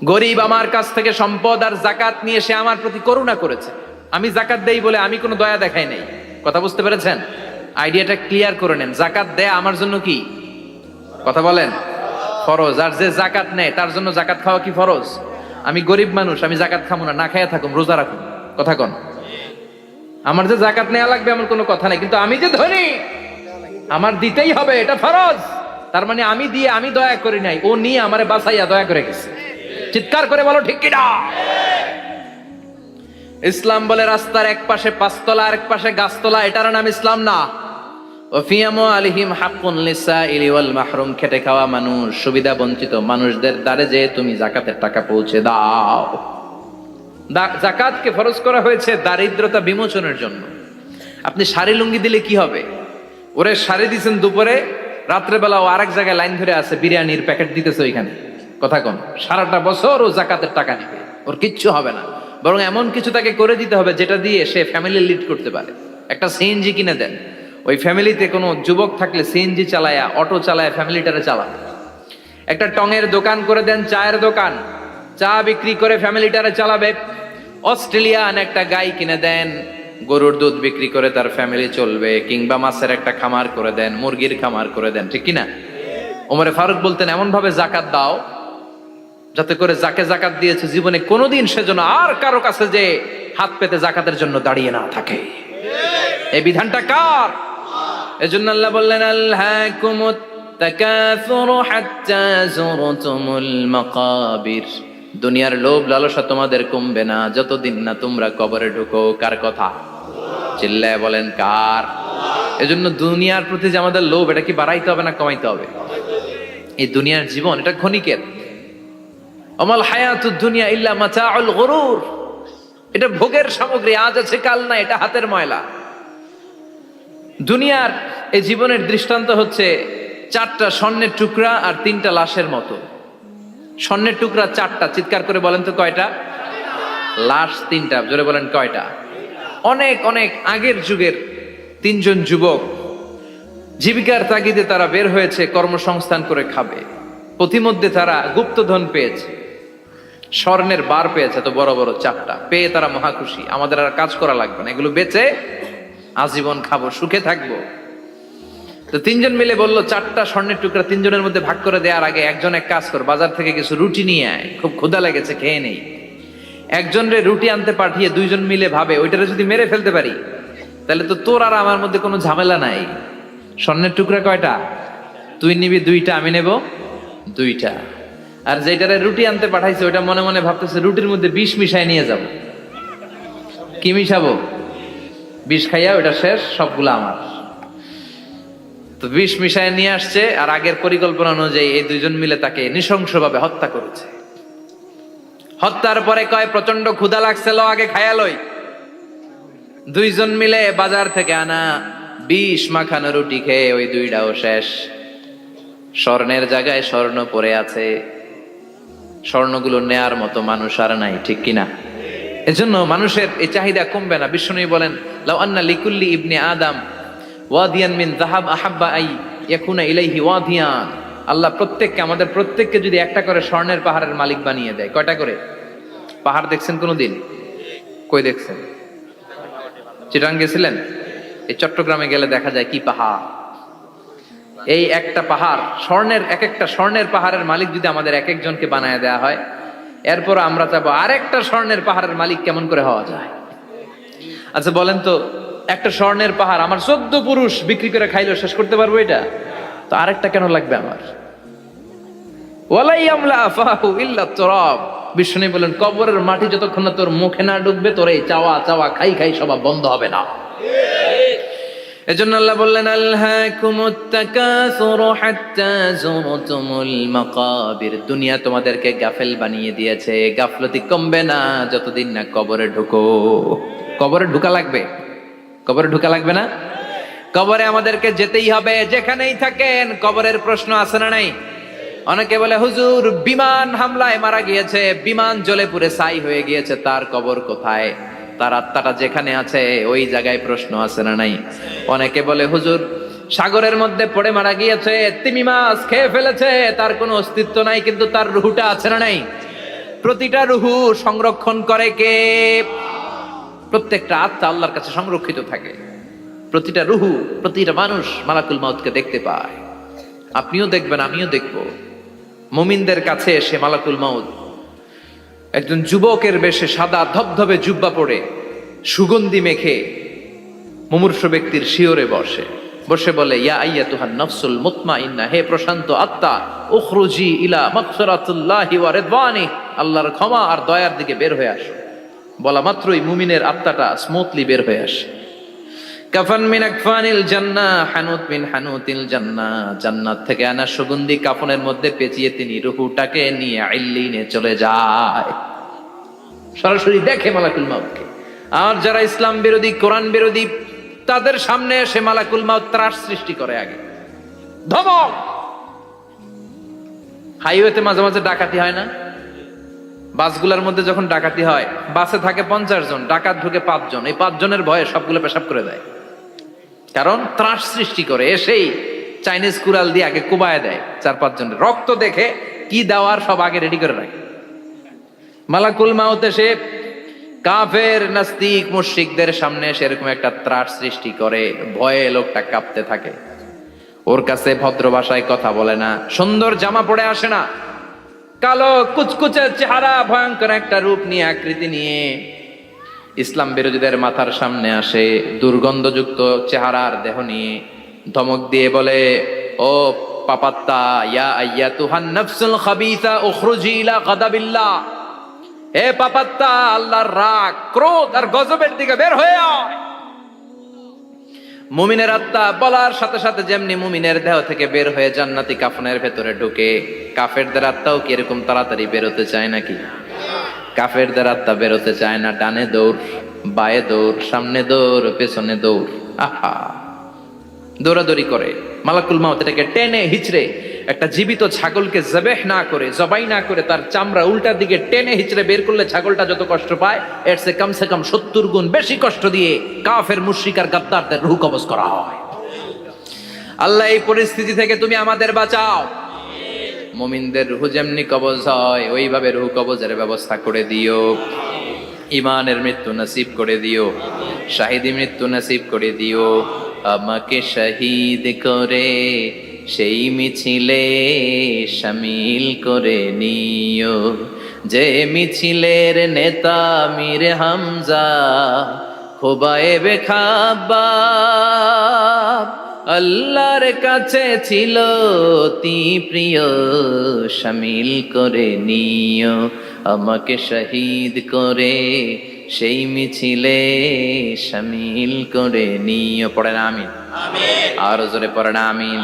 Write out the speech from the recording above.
গরিব আমার কাছ থেকে সম্পদ আর জাকাত নিয়ে সে আমার প্রতি করুণা করেছে, আমি জাকাত দেই বলে আমি কোনো দয়া দেখাই নাই। কথা বুঝতে পেরেছেন? আইডিয়াটা ক্লিয়ার করে নেন। জাকাত দেয়া আমার জন্য কি, কথা বলেন, ফরজ। আর যে জাকাত নেয় তার জন্য জাকাত খাওয়া কি ফরজ? আমি গরিব মানুষ, আমি জাকাত খাবো না, না খাইয়া থাকুম, রোজা রাখুন, কথা কন। আমার যে জাকাত নেওয়া লাগবে এমন কোনো কথা নাই, কিন্তু আমি যে ধনী আমার দিতেই হবে, এটা ফরজ। তার মানে আমি দিয়ে আমি দয়া করি নাই, ও নিয়ে আমারে বাঁচাইয়া দয়া করে গেছে। চিৎকার করে বলো ঠিক কিনা। ইসলাম বলে রাস্তার এক পাশে পাঁচতলা আর এক পাশে গাছতলা, এটার নাম ইসলাম না। ওফিয়ামু আলিহিম হাক্কুন লিসাইলি ওয়াল মাহরুম, খেটে খাওয়া মানুষ, সুবিধা বঞ্চিত মানুষদের দ্বারে যে তুমি জাকাতের টাকা পৌঁছে দাও। জাকাতকে ফরজ করা হয়েছে দারিদ্রতা বিমোচনের জন্য। আপনি শাড়ি লুঙ্গি দিলে কি হবে? ওরে শাড়ি দিচ্ছেন দুপুরে, রাত্রেবেলা ও আরেক জায়গায় লাইন ধরে আছে, বিরিয়ানির প্যাকেট দিতেছে ওইখানে, কথা কন। সারাটা বছর ও জাকাতের টাকা নেবে, ওর কিচ্ছু হবে না। বরং এমন কিছু তাকে করে দিতে হবে যেটা দিয়ে সে ফ্যামিলি লিড করতে পারে। একটা সিএনজি কিনে দেন, ওই ফ্যামিলিতে কোনো যুবক থাকলে সিএনজি চালায়া, অটো চালায়া ফ্যামিলিটারে চালান। একটা টঙের দোকান করে দেন, চায়ের দোকান, চা বিক্রি করে ফ্যামিলিটারে চালাবে। অস্ট্রেলিয়ান একটা গাই কিনে দেন, গরুর দুধ বিক্রি করে তার ফ্যামিলি চলবে। কিংবা মাছের একটা খামার করে দেন, মুরগির খামার করে দেন, ঠিক কিনা? ওমরে ফারুক বলতেন এমন ভাবে জাকাত দাও যাতে করে যাকে জাকাত দিয়েছে জীবনে কোনোদিন সেজন্য আর কারো কাছে যে হাত পেতে জাকাতের জন্য দাঁড়িয়ে না থাকে। এই বিধানটা কার? এজন্য আল্লাহ বললেন আলহাকুমুত তাকাসুরু হাত্তা যুরতুমুল মাকাবির, দুনিয়ার লোভ লালসা তোমাদের কমবে না যতদিন না তোমরা কবরে ঢুকো। কার কথা? চিল্লায় বলেন কার? এজন্য দুনিয়ার প্রতি যে আমাদের লোভ, এটা কি বাড়াইতে হবে না কমাইতে হবে? এই দুনিয়ার জীবন এটা ক্ষণিকের। আমাল হায়াতুদ দুনিয়া ইল্লা মাতাউল গুরুর, এটা ভোগের সামগ্রী, আজ আছে কাল না, এটা হাতের ময়লা। দুনিয়ার এই জীবনের দৃষ্টান্ত হচ্ছে চারটা স্বর্ণের টুকরা আর তিনটা লাশের মতো। স্বর্ণের টুকরা চারটা, চিৎকার করে বলেন তো কয়টা? লাশ তিনটা, জোরে বলেন কয়টা? অনেক অনেক আগের যুগের তিনজন যুবক জীবিকার তাগিদে তারা বের হয়েছে কর্মসংস্থান করে খাবে। পথিমধ্যে তারা গুপ্তধন পেয়েছে, স্বর্ণের বার পেয়েছে, তো বড় বড় চারটা পেয়ে তারা মহা খুশি। আমাদের আর কাজ করা লাগবে না, এগুলো বেচে আজীবন খাবো, সুখে থাকবো। তো তিনজন মিলে বললো চারটা স্বর্ণের টুকরা তিনজনের মধ্যে ভাগ করে দেওয়ার আগে একজন এক কাজ কর, বাজার থেকে কিছু রুটি নিয়ে আয়, খুব ক্ষুধা লেগেছে, খেয়ে নেই। একজনের রুটি আনতে পাঠিয়ে দুইজন মিলে ভাবে ওইটারে যদি মেরে ফেলতে পারি তাহলে তো তোর আর আমার মধ্যে কোনো ঝামেলা নাই। স্বর্ণের টুকরা কয়টা? তুই নিবি দুইটা, আমি নেব দুইটা। আর যেটারে রুটি আনতে পাঠাইছে ওইটা মনে মনে ভাবতেছে রুটির মধ্যে বিষ মিশাই নিয়ে যাব। কি মিশাবো? বিষ খাইয়া ওইটা শেষ, সবগুলো আমার। তো বিষ মিশায় নিয়ে আসছে, আর আগের পরিকল্পনা অনুযায়ী এই দুইজন মিলে তাকে নৃশংসভাবে হত্যা করেছে। হত্যার পরে কয় প্রচন্ড ক্ষুধা লাগছে, লো আগে খায়া লই। দুইজন মিলে বাজার থেকে আনা বিষ মাখানো রুটি খেয়ে ওই দুইটাও শেষ। স্বর্ণের জায়গায় স্বর্ণ পড়ে আছে, স্বর্ণগুলো নেয়ার মতো মানুষ আর নাই, ঠিক কিনা? এজন্য মানুষের এই চাহিদা কমবে না। বিষ্ণু বলেন লাউ আন্না লিকুল্লি ইবনে আদম ওয়াদিয়ান মিন যাহাব আহাব্বা আই ইয়াকুনা ইলাইহি ওয়াদিয়ান, আল্লাহ প্রত্যেককে, আমাদের প্রত্যেককে যদি একটা করে স্বর্ণের পাহাড়ের মালিক বানিয়ে দেয়। কয়টা করে পাহাড় দেখছেন কোনোদিন? কই দেখছেন? চিটাং গেছিলেন? এই চট্টগ্রামে গেলে দেখা যায় কি পাহাড়। এই একটা পাহাড় স্বর্ণের, এক একটা স্বর্ণের পাহাড়ের মালিক যদি আমাদের এক একজনকে বানায় দেওয়া হয়, এরপর আমরা চাবো আরেকটা স্বর্ণের পাহাড়ের মালিক কেমন করে হওয়া যায়। আচ্ছা বলেন তো, একটা স্বর্ণের পাহাড় আমার 14 পুরুষ বিক্রি করে খাইলেও শেষ করতে পারবো এটা? তো আরেকটা কেন লাগবে আমার? ওয়ালাই আমলা আফাহু ইল্লা তুরাব, বিষ্ণু বলেন কবরের মাটি যতক্ষণ না তোর মুখে না ঢুকবে তোর এই চাওয়া চাওয়া খাই খাই সব বন্ধ হবে না। এজন্য আল্লাহ বললেন আলহাকুমুত তাকাসুরু হাত্তা যুরতুমুল মাকাবির, দুনিয়া তোমাদেরকে গাফেল বানিয়ে দিয়েছে, গাফলতি কমবে না যতদিন না কবরে ঢুকো। কবরে ঢুকা লাগবে, কবরে ঢুকা লাগবে না? কবরে আমাদেরকে যেতেই হবে, যেখানেই থাকেন। কবরের প্রশ্ন আছে না নাই? অনেকে বলে হুজুর বিমান হামলায় মারা গিয়েছে, বিমান জ্বলে পুড়ে ছাই হয়ে গিয়েছে, তার কবর কোথায়? তার আত্মাটা যেখানে আছে ওই জায়গায় প্রশ্ন আছে না নাই? অনেকে বলে হুজুর সাগরের মধ্যে পড়ে মারা গিয়েছে, তিমি মাছ খেয়ে ফেলেছে, তার কোনো অস্তিত্ব নাই, কিন্তু তার রুহটা আছে না নাই? প্রতিটা রুহু সংরক্ষণ করে কে? প্রত্যেকটা আত্মা আল্লাহর কাছে সংরক্ষিত থাকে। প্রতিটা রুহু, প্রতিটা মানুষ মালাকুল মাউতকে দেখতে পায়। আপনিও দেখবেন, আমিও দেখব। মুমিনদের কাছে এসে মালাকুল মাউত একজন যুবকের বেশে সাদা ধবধবে জুব্বা পরে সুগন্ধি মেখে মুমূর্ষ ব্যক্তির শিওরে বসে বসে বলে, ইয়া আইয়াতুহান নাফসুল মুতমাইন্না, হে প্রশান্ত আত্মা, উখরুজি ইলা মাগফিরাতুল্লাহি ওয়া রিদওয়ানি, আল্লাহর ক্ষমা আর দয়ার দিকে বের হয়ে আসো। বলা মাত্রই মুমিনের আত্মাটা স্মুথলি বের হয়ে আসে। কাফান মিন আকফানিল জান্নাহ, হানুত মিন হানুতিল জান্নাহ, জান্নাত থেকে আনা সুগন্ধি কাফনের মধ্যে পেঁচিয়ে তিনি রূহটাকে নিয়ে ইল্লিনে চলে যায়। সরাসরি দেখে মালাকুল মাউতকে। আর যারা ইসলাম বিরোধী, কোরআন বিরোধী, তাদের সামনে এসে মালাকুল মাউত ত্রাস সৃষ্টি করে। আগে ধমক। হাইওয়েতে মাঝে মাঝে ডাকাতি হয় না? বাসগুলোর মধ্যে যখন ডাকাতি হয়, বাসে থাকে 50 জন, ডাকাত ঢুকে 5 জন। এই 5 জনের ভয়ে সবগুলো পেশাব করে দেয়, কারণ ত্রাস সৃষ্টি করে। এসেই চাইনিজ কুড়াল দিয়ে আগে কুবায় দেয় 4-5 জনের। রক্ত দেখে কি দেওয়ার সব আগে রেডি করে রাখে। মালাকুল মাউত এসে কাফের, নাস্তিক, মুশরিকদের সামনে সেরকম একটা ত্রাস সৃষ্টি করে। ভয়ে লোকটা কাঁপতে থাকে। ওর কাছে ভদ্র ভাষায় কথা বলে না, সুন্দর জামা পরে আসে না, কালো কুচকুচে চেহারা, ভয়ঙ্কর একটা রূপ নিয়ে, আকৃতি নিয়ে ইসলাম বিরোধীদের মাথার সামনে আসে। দুর্গন্ধযুক্ত চেহারার দেহ নিয়ে ধমক দিয়ে বলে, ও পাপাত্তা, ইয়া আইয়াতুহান নাফসুল খাবিসা উখরুজি ইলা গাদাবিল্লাহ, হে পাপাত্তা, আল্লাহর রাগ, ক্রোধ আর গজবের দিকে বের হয়ে আয়। মুমিনের আত্মা বলার সাথে সাথে যেমনি মুমিনের দেহ থেকে বের হয়ে জান্নাতি কাফনের ভেতরে ঢুকে, কাফেরদের আত্মাও কি এরকম তাড়াতাড়ি বেরোতে চায় নাকি? কাফেরদের আত্মা বেরোতে চায় না। ডানে দৌড়, বায়ে দৌড়, সামনে দৌড়, পেছনে দৌড়, আহা, দৌড়াদৌড়ি করে। মালাকুল মাউত এটাকে টেনে হিচড়ে, একটা জীবিত ছাগলকে জবেহ না করে, জবাই না করে, তার চামড়া উল্টার দিকে টেনে হিচড়ে বের করলে ছাগলটা যত কষ্ট পায়, এর চেয়ে কমসে কম 70 গুণ বেশি কষ্ট দিয়ে কাফের, মুশরিক আর গাদ্দারদের রূহ কবজ করা হয়। আল্লাহ, এই পরিস্থিতি থেকে তুমি আমাদের বাঁচাও। মুমিনদের রূহ যেমনি কবজ হয়, ওইভাবে রূহ কবজের ব্যবস্থা করে দিও। ইমানের মৃত্যু নসিব করে দিও, শাহিদি মৃত্যু নসিব করে দিও। আমাকে শহীদ করে সেই মিছিলে শামিল করে নিও, যে মিছিলের নেতা মীর হামজা, খোবায়েবে খাব্বাব, আল্লাহর কাছে ছিল অতি প্রিয়, শামিল করে নিও। আমাকে শহীদ করে সেই মিছিলে শামিল করে নিও। পড়েন আমিন। আর জোরে পড়েন আমিন।